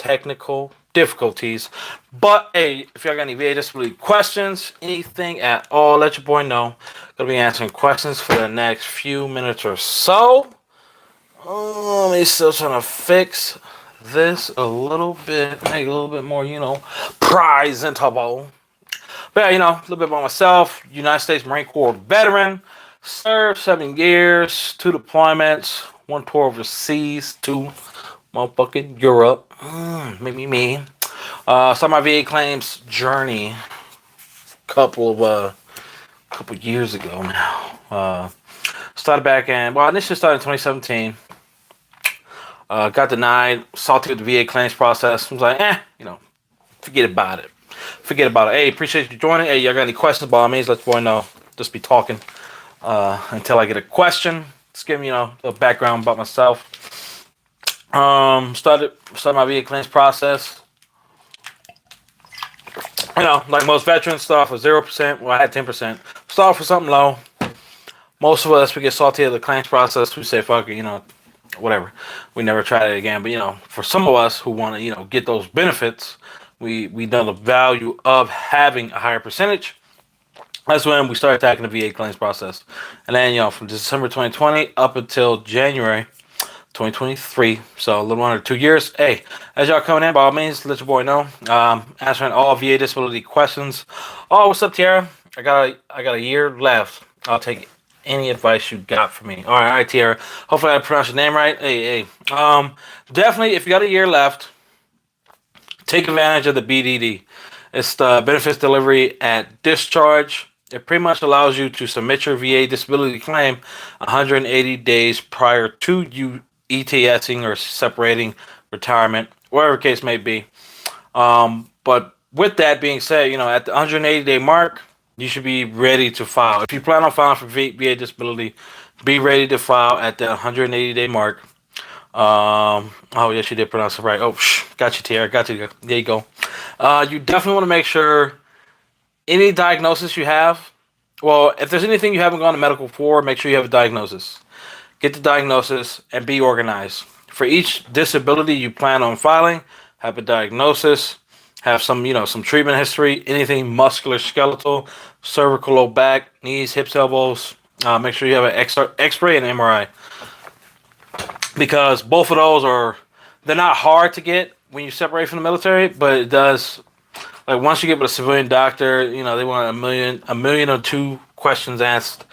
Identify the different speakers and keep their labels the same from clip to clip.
Speaker 1: technical difficulties. But hey, if y'all got any VA disability questions, anything at all, let your boy know. Gonna be answering questions for the next few minutes or so. Let me still trying to fix this a little bit, make it a little bit more, presentable. But yeah, a little bit about myself. United States Marine Corps veteran. Served 7 years, 2 deployments, 1 tour overseas, 2 motherfucking Europe. Me. Started my VA claims journey couple years ago now. Started back initially started in 2017. Got denied, salty with the VA claims process. Was like, forget about it. Hey, appreciate you joining. Hey, y'all got any questions? By all means, let the boy know. Just be talking until I get a question. Just give me, a background about myself. Started my VA claims process. Like most veterans, start off with 0%. Well, I had 10%. Start off with something low. Most of us, we get salty at the claims process. We say, fuck it, whatever. We never tried it again. But, for some of us who want to, get those benefits, we know the value of having a higher percentage. That's when we started attacking the VA claims process. And then, from December 2020 up until January 2023, so a little under 2 years. Hey, as y'all coming in, by all means, let your boy know. Answering all VA disability questions. Oh, what's up, Tiara? I got a year left. I'll take any advice you got for me. All right, Tiara. Hopefully I pronounced your name right. Hey. Definitely, if you got a year left, take advantage of the BDD. It's the benefits delivery at discharge. It pretty much allows you to submit your VA disability claim 180 days prior to you ETSing or separating, retirement, whatever the case may be. But with that being said, at the 180-day mark, you should be ready to file. If you plan on filing for VA disability, be ready to file at the 180-day mark. Oh, yes, you did pronounce it right. Oh, got you, Tiara. Got you. There you go. You definitely want to make sure any diagnosis you have, well, if there's anything you haven't gone to medical for, make sure you have a diagnosis. Get the diagnosis and be organized. For each disability you plan on filing, have a diagnosis, have some treatment history, anything musculoskeletal, cervical, low back, knees, hips, elbows. Make sure you have an X-ray and MRI. Because both of those they're not hard to get when you separate from the military, but it does, like once you get with a civilian doctor, they want a million or two questions asked.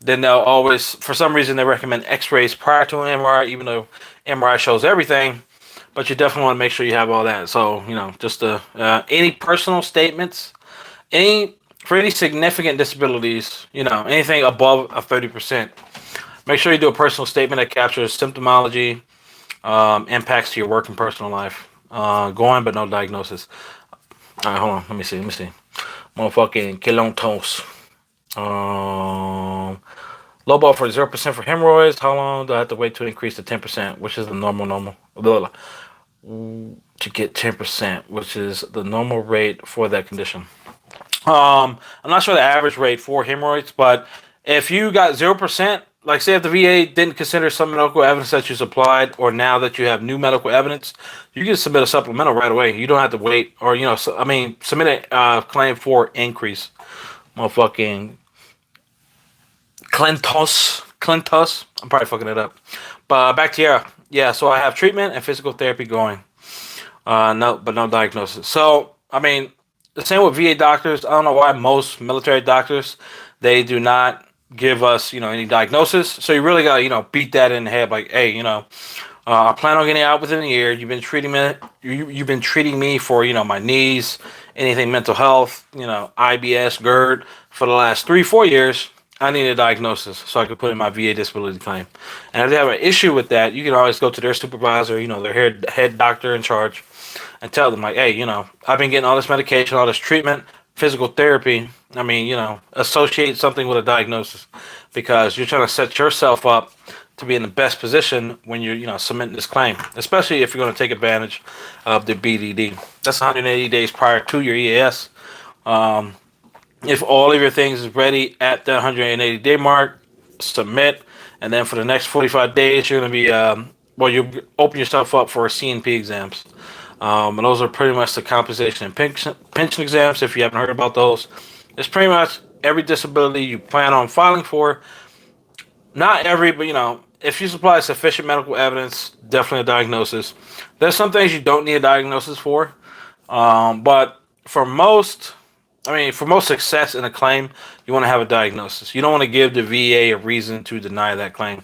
Speaker 1: Then they'll always, for some reason, they recommend X-rays prior to an MRI, even though MRI shows everything. But you definitely want to make sure you have all that. So, just any personal statements, for any significant disabilities, anything above a 30%, make sure you do a personal statement that captures symptomology, impacts to your work and personal life. Going, but no diagnosis. All right, hold on. Let me see. Motherfucking kilontos. Low ball for 0% for hemorrhoids. How long do I have to wait to increase to 10%, which is the normal? To get 10%, which is the normal rate for that condition. I'm not sure the average rate for hemorrhoids, but if you got 0%, like say if the VA didn't consider some medical evidence that you supplied, or now that you have new medical evidence, you can submit a supplemental right away. You don't have to wait, or submit a claim for increase. Motherfucking Clintos. I'm probably fucking it up. But back to yeah. So I have treatment and physical therapy going. No diagnosis. So the same with VA doctors. I don't know why most military doctors, they do not give us any diagnosis. So you really gotta beat that in the head. Like, hey, I plan on getting out within a year. You've been treating me. You've been treating me for my knees, anything mental health, IBS, GERD for the last 3-4 years. I need a diagnosis so I can put in my VA disability claim. And if they have an issue with that, you can always go to their supervisor, their head doctor in charge, and tell them like, hey, I've been getting all this medication, all this treatment, physical therapy. Associate something with a diagnosis, because you're trying to set yourself up to be in the best position when you're submitting this claim, especially if you're going to take advantage of the BDD. That's 180 days prior to your EAS. If all of your things is ready at the 180-day mark, submit, and then for the next 45 days, you're going to be well, you open yourself up for C&P exams. And those are pretty much the compensation and pension exams. If you haven't heard about those, it's pretty much every disability you plan on filing for. Not every, but if you supply sufficient medical evidence, definitely a diagnosis. There's some things you don't need a diagnosis for, but for most success in a claim, you want to have a diagnosis. You don't want to give the VA a reason to deny that claim,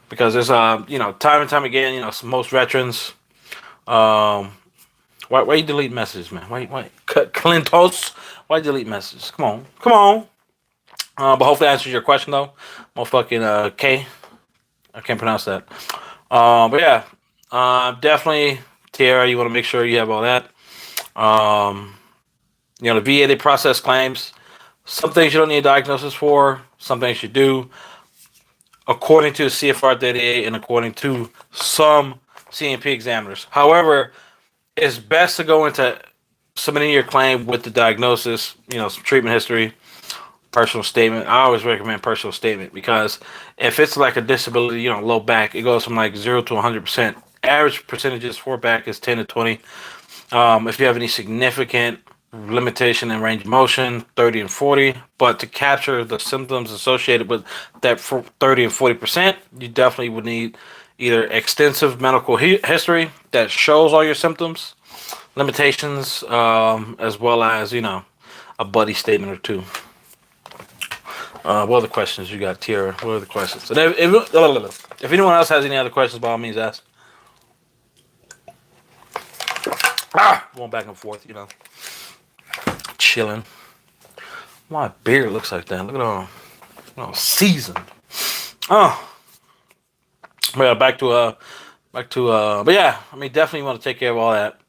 Speaker 1: because there's time and time again, most veterans. Why you delete messages, man? Why Clintos? Why delete messages? Come on. But hopefully that answers your question though. Motherfucking K. I can't pronounce that. But yeah, definitely Tierra. You want to make sure you have all that. The VA, they process claims. Some things you don't need a diagnosis for. Some things you do. According to CFR 38 and according to some C&P examiners. However, it's best to go into submitting your claim with the diagnosis, some treatment history, personal statement. I always recommend personal statement, because if it's like a disability, low back, it goes from like 0 to 100%. Average percentages for back is 10 to 20. If you have any significant limitation in range of motion, 30 and 40. But to capture the symptoms associated with that 30 and 40%, you definitely would need either extensive medical history that shows all your symptoms, limitations, as well as, a buddy statement or two. What other questions you got, Tierra? What are the questions? And if anyone else has any other questions, by all means, ask. Going back and forth, chilling. My beard looks like that. Look at all seasoned. Yeah, back to but yeah, definitely want to take care of all that.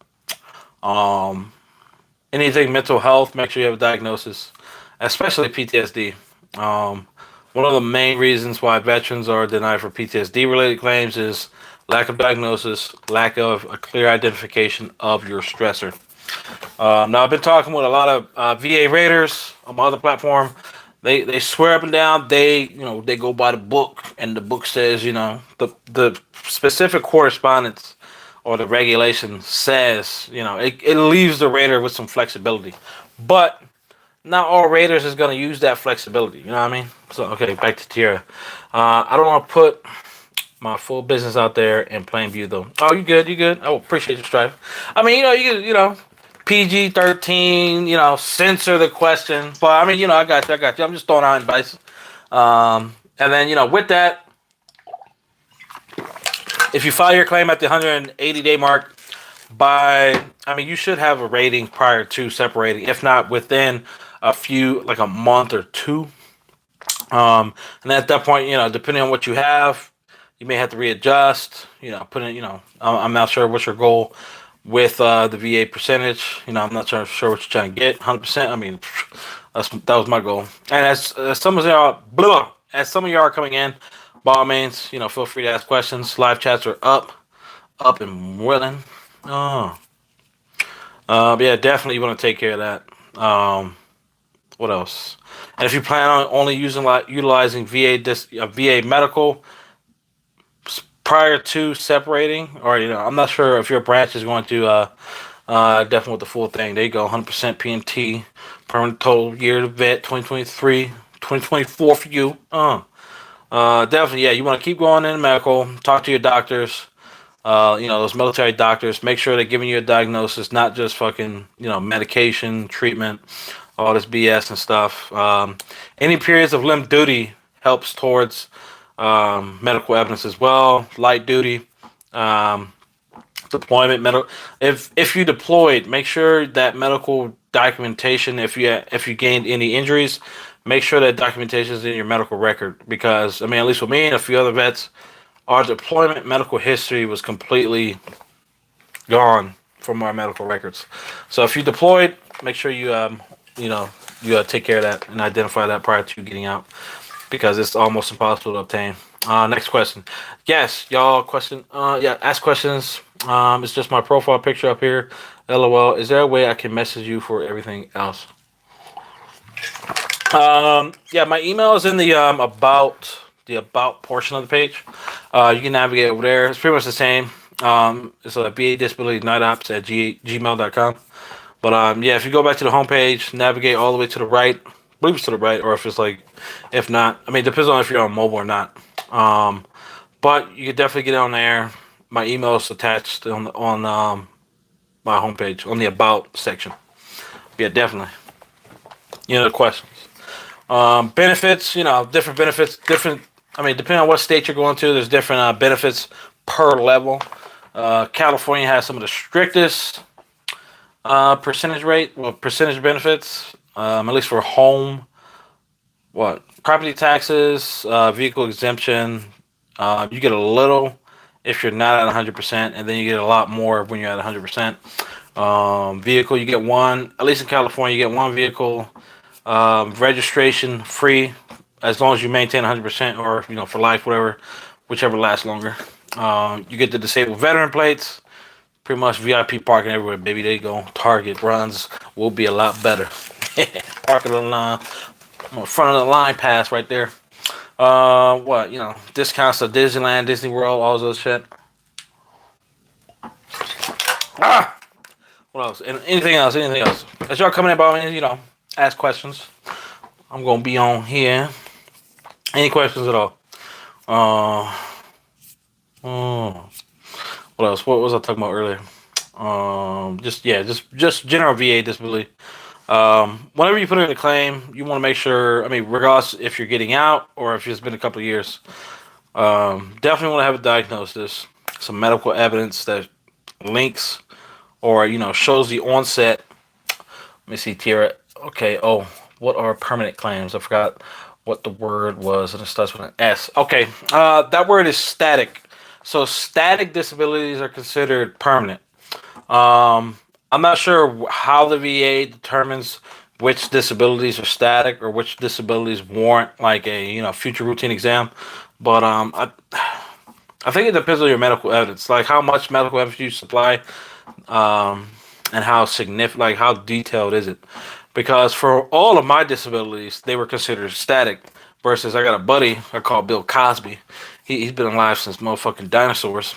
Speaker 1: Anything mental health, make sure you have a diagnosis, especially PTSD. One of the main reasons why veterans are denied for PTSD related claims is lack of diagnosis, lack of a clear identification of your stressor. Now, I've been talking with a lot of VA raters on my other platform. They swear up and down they go by the book, and the book says the specific correspondence or the regulation says it leaves the rater with some flexibility, but not all raters is going to use that flexibility. You know what I mean? So okay, back to Tierra. I don't want to put my full business out there in plain view though. Oh, you good? I appreciate your strife. You PG-13, censor the question. But I got you. I'm just throwing out advice. And then, with that, if you file your claim at the 180-day mark, you should have a rating prior to separating, if not within like a month or two. And at that point, depending on what you have, you may have to readjust, I'm not sure what's your goal with the VA percentage. I'm not sure what you're trying to get. 100%. That was my goal. And as some of y'all are coming in, by all means, feel free to ask questions. Live chats are up and willing. But yeah, definitely you want to take care of that. What else? And if you plan on only utilizing VA medical prior to separating, or I'm not sure if your branch is going to definitely with the full thing. There you go, 100% PMT, permanent total year to vet, 2023, 2024 for you. Definitely, yeah. You want to keep going in medical. Talk to your doctors. Those military doctors. Make sure they're giving you a diagnosis, not just fucking medication, treatment, all this BS and stuff. Any periods of limb duty helps towards medical evidence as well. Light duty, deployment, if you deployed, make sure that medical documentation, if you gained any injuries, make sure that documentation is in your medical record, because at least with me and a few other vets, our deployment medical history was completely gone from our medical records. So if you deployed, make sure you take care of that and identify that prior to getting out, because it's almost impossible to obtain. Next question. Yes, y'all question. Ask questions. It's just my profile picture up here. LOL. Is there a way I can message you for everything else? My email is in the about the about portion of the page. You can navigate over there. It's pretty much the same. It's a VA Disability Night Ops at gmail.com. But yeah, if you go back to the homepage, navigate all the way to the right. I believe it's to the right, or if it's like, if not, I mean, it depends on if you're on mobile or not. But you can definitely get on there. My email is attached on my homepage on the about section. Yeah, definitely. The questions. Benefits, different benefits, different. I mean, depending on what state you're going to, there's different benefits per level. California has some of the strictest percentage benefits, at least for home. Property taxes, vehicle exemption. You get a little if you're not at 100%, and then you get a lot more when you're at 100%. Vehicle, you get one. At least in California, you get one vehicle. Registration free as long as you maintain 100%, or for life, whichever lasts longer. You get the disabled veteran plates. Pretty much VIP parking everywhere, baby. There you go. Target runs will be a lot better. Parking on the front of the line pass right there. Discounts to Disneyland, Disney World, all those shit. What else? And anything else? As y'all coming in about me, ask questions. I'm gonna be on here. Any questions at all? What else? What was I talking about earlier? Just general VA disability. Whenever you put in a claim, you want to make sure. I mean, regardless if you're getting out or if it's been a couple of years, definitely want to have a diagnosis, some medical evidence that links or shows the onset. Let me see, Tira. Okay. Oh, what are permanent claims? I forgot what the word was, and it starts with an S. Okay. That word is static. So static disabilities are considered permanent. I'm not sure how the VA determines which disabilities are static or which disabilities warrant like a future routine exam, but I think it depends on your medical evidence, like how much medical evidence you supply, and how significant, like how detailed is it? Because for all of my disabilities, they were considered static. Versus, I got a buddy I call Bill Cosby. He's been alive since motherfucking dinosaurs.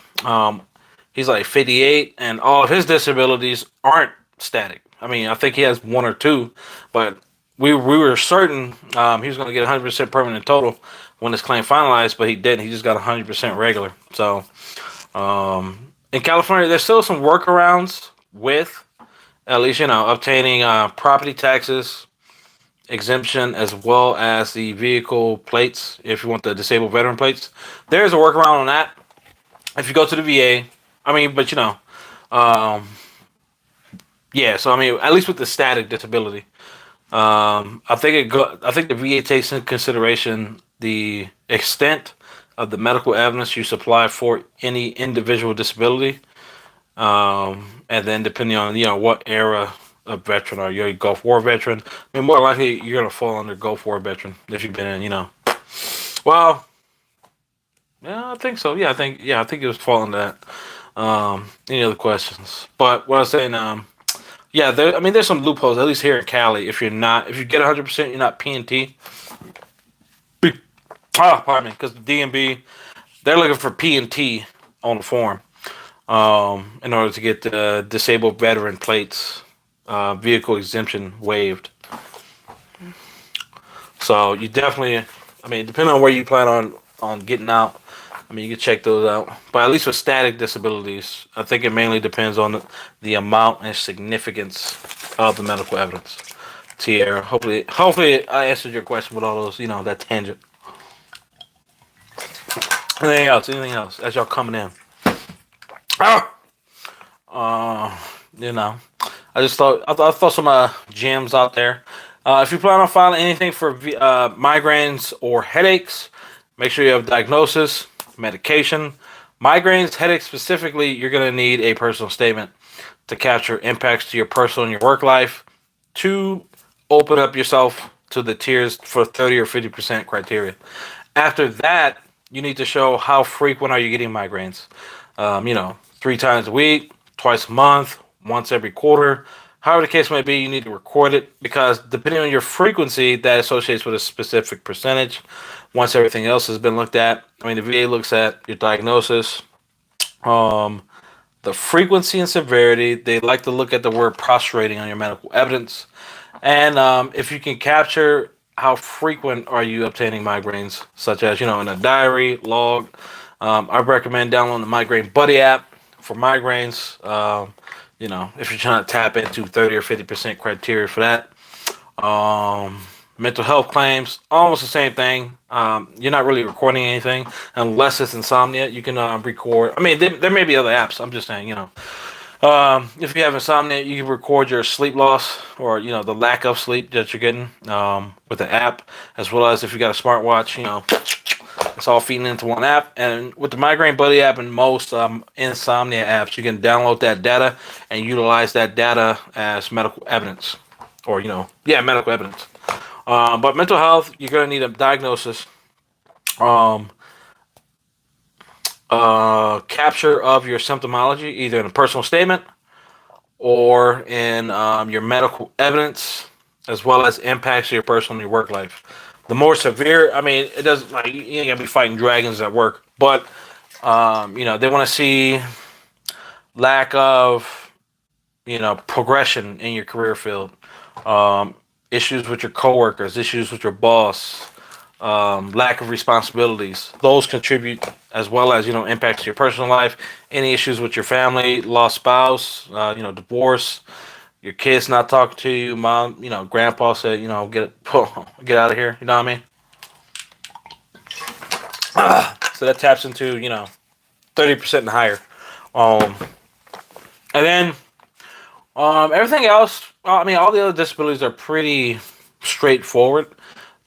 Speaker 1: He's like 58, and all of his disabilities aren't static. I mean, I think he has one or two, but we were certain he was going to get 100% permanent total when his claim finalized, but he didn't. He just got 100% regular. So, in California, there's still some workarounds with at least obtaining property taxes exemption as well as the vehicle plates if you want the disabled veteran plates. There's a workaround on that. If you go to the VA, I mean, but yeah. So I mean, at least with the static disability, I think the VA takes into consideration the extent of the medical evidence you supply for any individual disability, and then depending on what era of veteran are you, a Gulf War veteran. I mean, more likely you're gonna fall under Gulf War veteran if you've been in. Well, yeah, I think so. I think it was falling that. Any other questions? But what I was saying, there's some loopholes, at least here in Cali. If you get 100%, you're not P&T. Pardon me, because the DMB, they're looking for P&T on the form, in order to get the disabled veteran plates, vehicle exemption waived. So you definitely, I mean, depending on where you plan on getting out, I mean, you can check those out. But at least with static disabilities, I think it mainly depends on the amount and significance of the medical evidence. Tierra, hopefully I answered your question with all those, that tangent. Anything else as y'all coming in? I thought some gems out there. If you plan on filing anything for migraines or headaches, make sure you have diagnosis, medication. Migraines, headaches specifically, you're going to need a personal statement to capture impacts to your personal and your work life to open up yourself to the tiers for 30 or 50% criteria. After that, you need to show how frequent are you getting migraines. 3 times a week, twice a month, once every quarter. However the case may be, you need to record it because depending on your frequency, that associates with a specific percentage. once everything else has been looked at. I mean, the VA looks at your diagnosis, um, the frequency and severity. They like to look at the word prostrating on your medical evidence, and if you can capture how frequent are you obtaining migraines, such as in a diary log. I recommend downloading the Migraine Buddy app for migraines. If you're trying to tap into 30 or 50% criteria for that. Mental health claims, almost the same thing. You're not really recording anything unless it's insomnia. You can record. I mean, there may be other apps. I'm just saying, if you have insomnia, you can record your sleep loss or the lack of sleep that you're getting with the app, as well as if you got a smartwatch. It's all feeding into one app. And with the Migraine Buddy app and most insomnia apps, you can download that data and utilize that data as medical evidence, or medical evidence. But mental health, you're gonna need a diagnosis, capture of your symptomology, either in a personal statement or in your medical evidence, as well as impacts to your personal and your work life. The more severe, I mean, it doesn't like you ain't gonna be fighting dragons at work, but they want to see lack of progression in your career field, issues with your coworkers, issues with your boss, lack of responsibilities. Those contribute, as well as impacts to your personal life. Any issues with your family, lost spouse, divorce, your kids not talking to you, mom, grandpa said, get out of here. You know what I mean? So that taps into 30% and higher. And then everything else. I mean, all the other disabilities are pretty straightforward.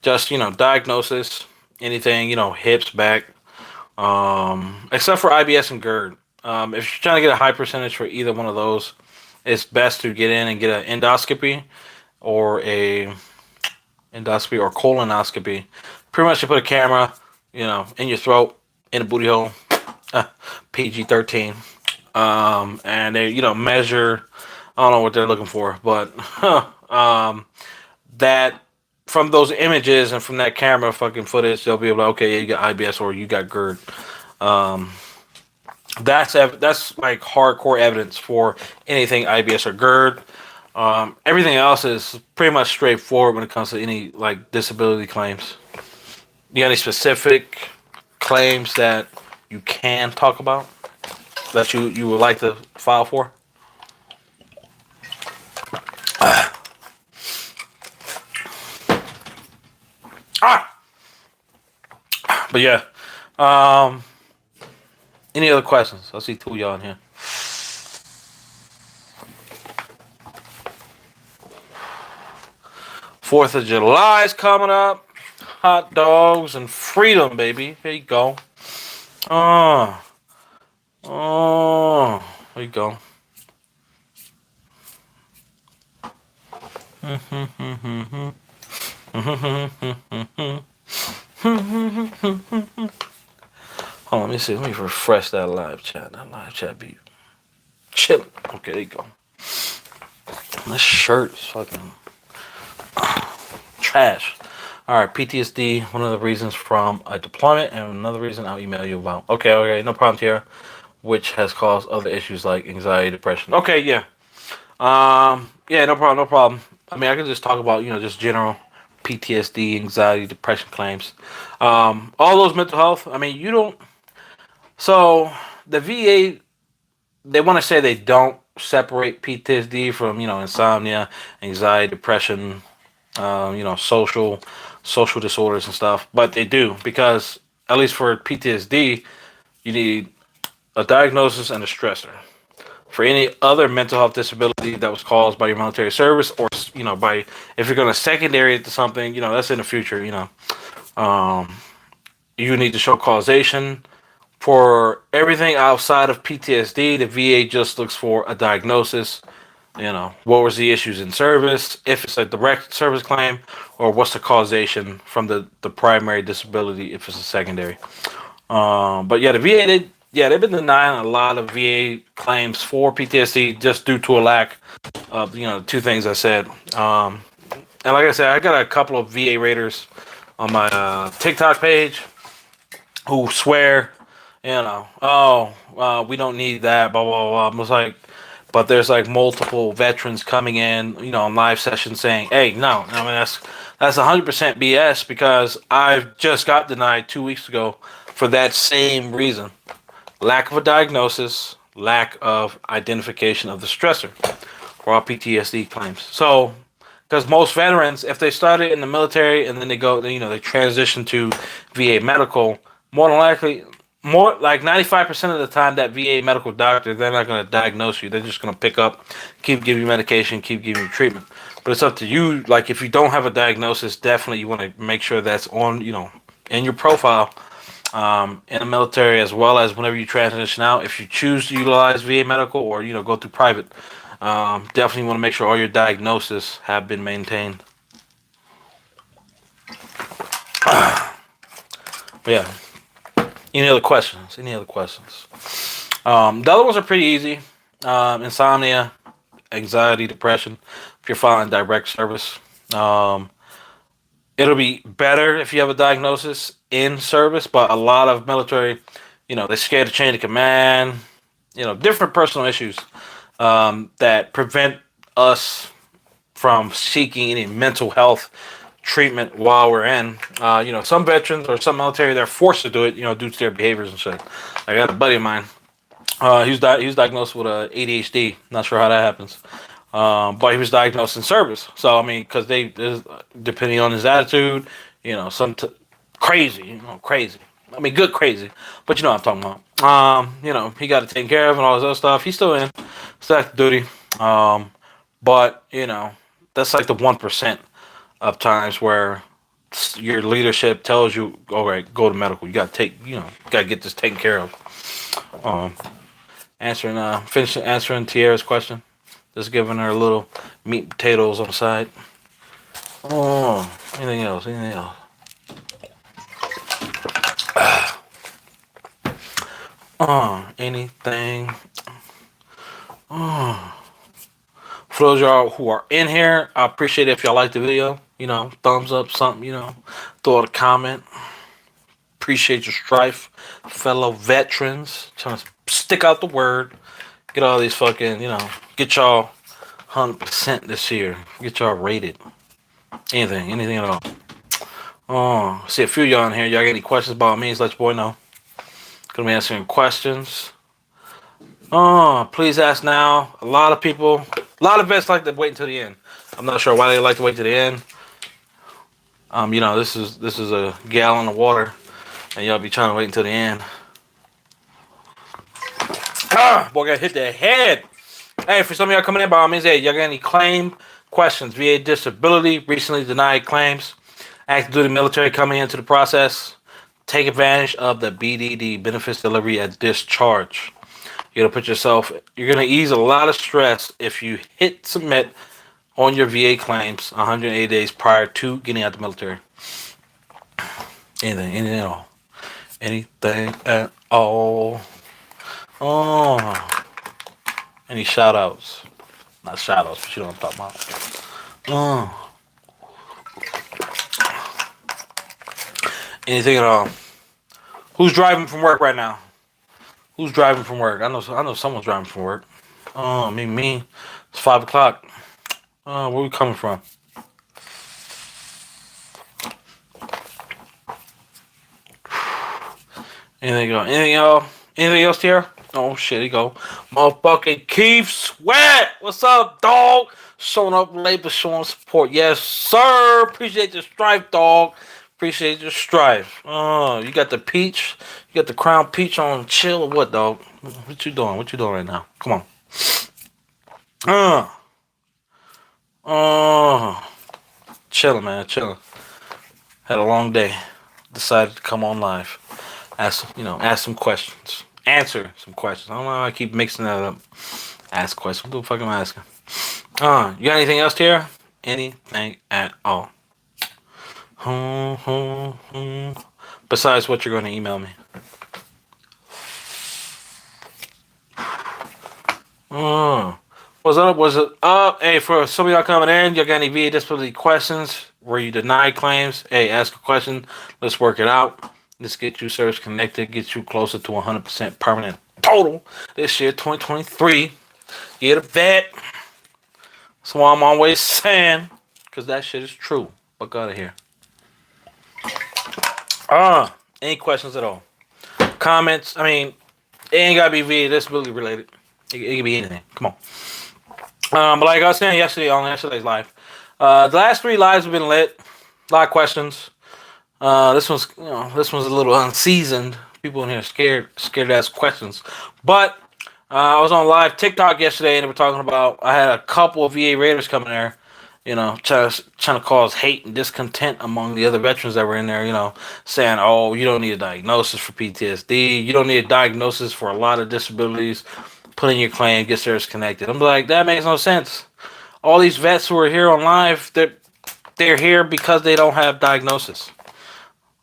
Speaker 1: Just diagnosis, anything hips, back, except for IBS and GERD. If you're trying to get a high percentage for either one of those, it's best to get in and get an endoscopy or colonoscopy. Pretty much you put a camera, in your throat, in a booty hole, PG-13, and they measure. I don't know what they're looking for, but that from those images and from that camera fucking footage, they'll be able to, okay, yeah, you got IBS or you got GERD. That's like hardcore evidence for anything IBS or GERD. Everything else is pretty much straightforward when it comes to any like disability claims. You got any specific claims that you can talk about that you would like to file for? But yeah. Any other questions? I see two of y'all in here. 4th of July is coming up. Hot dogs and freedom, baby. Here you go. Oh, there you go. Hold on, let me see. Let me refresh that live chat. That live chat be chilling. Okay, there you go. This shirt is fucking trash. All right, PTSD, one of the reasons from a deployment, and another reason I'll email you about. Okay, no problem, Tara. Which has caused other issues like anxiety, depression. Okay, yeah. Yeah, no problem. I mean, I can just talk about, just general PTSD, anxiety, depression claims. All those mental health, I mean, you don't. So, the VA, they want to say they don't separate PTSD from, insomnia, anxiety, depression, social disorders and stuff, but they do, because at least for PTSD, you need a diagnosis and a stressor. For any other mental health disability that was caused by your military service, or by if you're going to secondary it to something, that's in the future. You need to show causation. For everything outside of PTSD, the VA just looks for a diagnosis. What was the issues in service, if it's a direct service claim, or what's the causation from the primary disability if it's a secondary. But yeah, the VA, they've been denying a lot of VA claims for PTSD just due to a lack of, two things I said. And like I said, I got a couple of VA raters on my TikTok page who swear, oh, we don't need that, blah blah blah. I was like, but there's like multiple veterans coming in, on live sessions saying, hey, no, I mean that's 100% BS because I've just got denied 2 weeks ago for that same reason: lack of a diagnosis, lack of identification of the stressor, for all PTSD claims. So, because most veterans, if they started in the military and then they transition to VA medical, more than likely, more like 95% of the time, that VA medical doctor, they're not going to diagnose you. They're just going to pick up, keep giving you medication, keep giving you treatment. But it's up to you. Like, if you don't have a diagnosis, definitely you want to make sure that's on, in your profile, in the military, as well as whenever you transition out. If you choose to utilize VA medical or, go through private, definitely want to make sure all your diagnoses have been maintained. But yeah. Any other questions? The other ones are pretty easy. Insomnia, anxiety, depression. If you're filing direct service, it'll be better if you have a diagnosis in service. But a lot of military, they're scared to change the command. Different personal issues that prevent us from seeking any mental health treatment while we're in. Some veterans or some military, they're forced to do it, due to their behaviors and shit. I got a buddy of mine. He was diagnosed with ADHD. Not sure how that happens. But he was diagnosed in service. So, I mean, because depending on his attitude, crazy, crazy. I mean, good crazy. But you know what I'm talking about. He got it taken care of and all this other stuff. He's still active duty. But, that's like the 1% of times where your leadership tells you, all right, go to medical. You got to get this taken care of. Finishing answering Tiara's question. Just giving her a little meat and potatoes on the side. Oh, anything else? Anything. For those of y'all who are in here, I appreciate it if y'all like the video. Thumbs up, something, throw out a comment. Appreciate your strife, fellow veterans. Trying to stick out the word. Get all these fucking, get y'all 100% this year. Get y'all rated. Anything at all. Oh, see a few of y'all in here. Y'all got any questions about me? Let your boy know. Gonna be answering questions. Oh, please ask now. A lot of vets like to wait until the end. I'm not sure why they like to wait to the end. This is a gallon of water, and y'all be trying to wait until the end. Boy, got hit the head. Hey, for some of y'all coming in, by all means, hey, y'all got any claim questions? VA disability, recently denied claims, active duty military coming into the process. Take advantage of the BDD, benefits delivery at discharge. You're going to ease a lot of stress if you hit submit on your VA claims 180 days prior to getting out the military. Anything at all. Anything at all. Oh. Any shout outs? Not shout outs, but you know what I'm talking about. Anything at all. Who's driving from work right now? Who's driving from work? I know someone's driving from work. Oh, me. It's 5 o'clock. Where we coming from? Anything else here? Oh shit, here you go. Motherfucking Keith Sweat. What's up, dog? Showing up late but showing support. Yes, sir. Appreciate your strife, dog. Appreciate your strife. Oh, you got the peach. You got the crown peach on chill or what, dog? What you doing? What you doing right now? Come on. Chilling, man. Chilling. Had a long day. Decided to come on live. Ask some questions. Answer some questions. I don't know why I keep mixing that up. Ask questions. What the fuck am I asking? You got anything else here? Anything at all? Besides what you're going to email me. Was it up? Hey, for some of y'all coming in, y'all got any VA disability questions? where you deny claims, hey, ask a question. Let's work it out. Let's get you service connected, get you closer to 100% permanent total this year, 2023. Get a vet. That's why I'm always saying, because that shit is true. Fuck out of here. Any questions at all? Comments? I mean, it ain't gotta be VA disability related. It can be anything. Come on. But like I was saying yesterday on yesterday's live, the last 3 lives have been lit. A lot of questions. This one's a little unseasoned. People in here scared to ask questions. But I was on live TikTok yesterday and they were talking about. I had a couple of VA Raiders coming there, trying to cause hate and discontent among the other veterans that were in there. Saying, "Oh, you don't need a diagnosis for PTSD. You don't need a diagnosis for a lot of disabilities. Put in your claim, get service connected." I'm like, that makes no sense. All these vets who are here on live, they're here because they don't have diagnosis.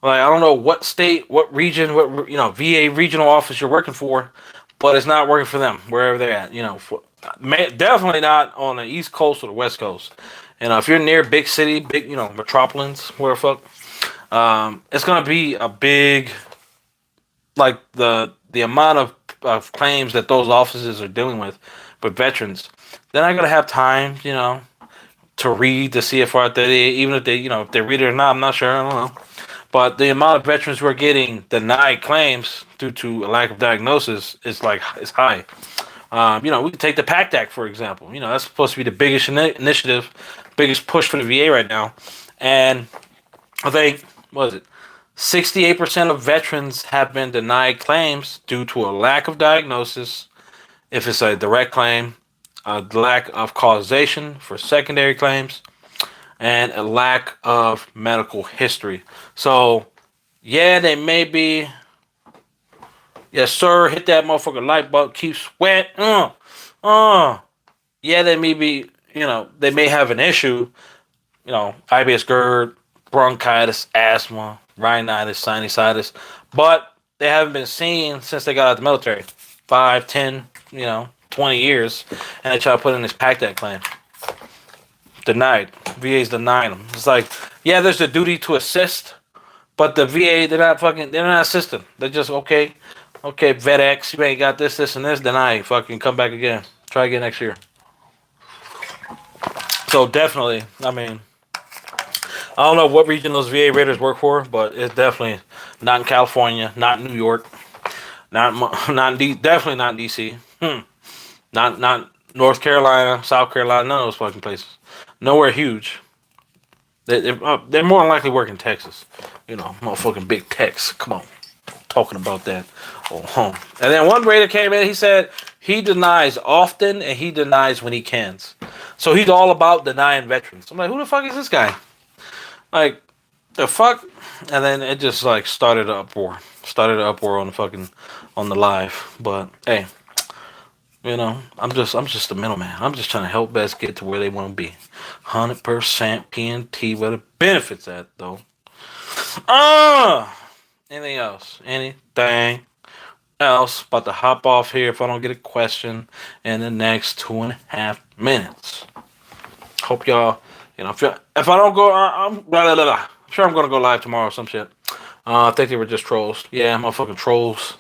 Speaker 1: Like, I don't know what state, what region, what VA regional office you're working for, but it's not working for them wherever they're at. Definitely not on the East Coast or the West Coast. If you're near big city, big metropolises, where the fuck, it's gonna be a big, like the amount of claims that those offices are dealing with veterans. They're not gonna have time, to read the CFR that even if they, if they read it or not, I'm not sure. I don't know. But the amount of veterans who are getting denied claims due to a lack of diagnosis is high. We can take the PACT Act, for example. That's supposed to be the biggest initiative, biggest push for the VA right now. And I think, what is it? 68% of veterans have been denied claims due to a lack of diagnosis, if it's a direct claim, a lack of causation for secondary claims, and a lack of medical history. So, yeah, they may be, yes, sir, hit that motherfucker like button, keep sweat. Yeah, they may be, they may have an issue, IBS GERD, bronchitis, asthma, rhinitis, sinusitis, but they haven't been seen since they got out of the military. 5, 10, 20 years, and they try to put in this PACT Act claim. Denied. VA's denying them. It's like, yeah, there's a duty to assist, but the VA, they're not assisting. They're just, okay, Vet X, you ain't got this, and this, deny. Fucking come back again. Try again next year. So definitely, I mean, I don't know what region those VA Raiders work for, but it's definitely not in California, not in New York, definitely not in DC, not North Carolina, South Carolina, none of those fucking places. Nowhere huge. They're more than likely working Texas. Motherfucking big Tex. Come on. Talking about that. And then one Raider came in, he said he denies often and he denies when he can. So he's all about denying veterans. I'm like, who the fuck is this guy? Like, the fuck? And then it just started an uproar. On the live. But hey. I'm just a middleman. I'm just trying to help vets get to where they want to be. 100% PNT, where the benefits at, though. Anything else? Anything else? About to hop off here if I don't get a question in the next 2.5 minutes. Hope y'all, if I don't go, I'm sure I'm going to go live tomorrow or some shit. I think they were just trolls. Yeah, motherfucking trolls.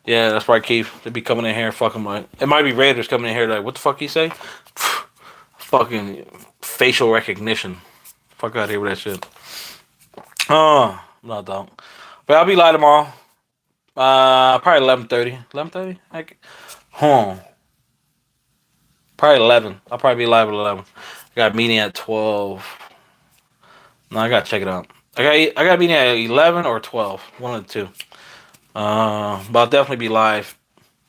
Speaker 1: Yeah, that's right, Keith. They be coming in here fucking like... It might be Raiders coming in here like, what the fuck he say? Fucking facial recognition. Fuck out of here with that shit. No, don't. But I'll be live tomorrow. Probably 11:30. 11:30? Probably 11. I'll probably be live at 11. I got a meeting at 12. No, I gotta check it out. I got a meeting at 11 or 12. One of the two. But I'll definitely be live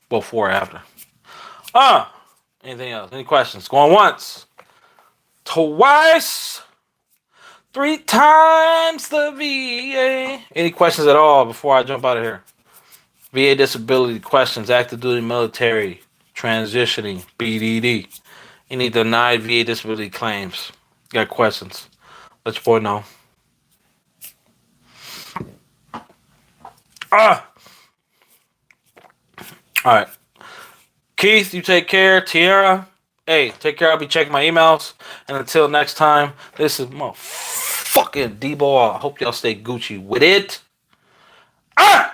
Speaker 1: before or after. Anything else? Any questions? Going once, twice, 3 times the VA. Any questions at all before I jump out of here? VA disability questions, active duty military, transitioning, BDD. Any denied VA disability claims? Got questions? Let your boy know. All right. Keith, you take care. Tiara, hey, take care. I'll be checking my emails. And until next time, this is fucking D-ball. I hope y'all stay Gucci with it. Ah!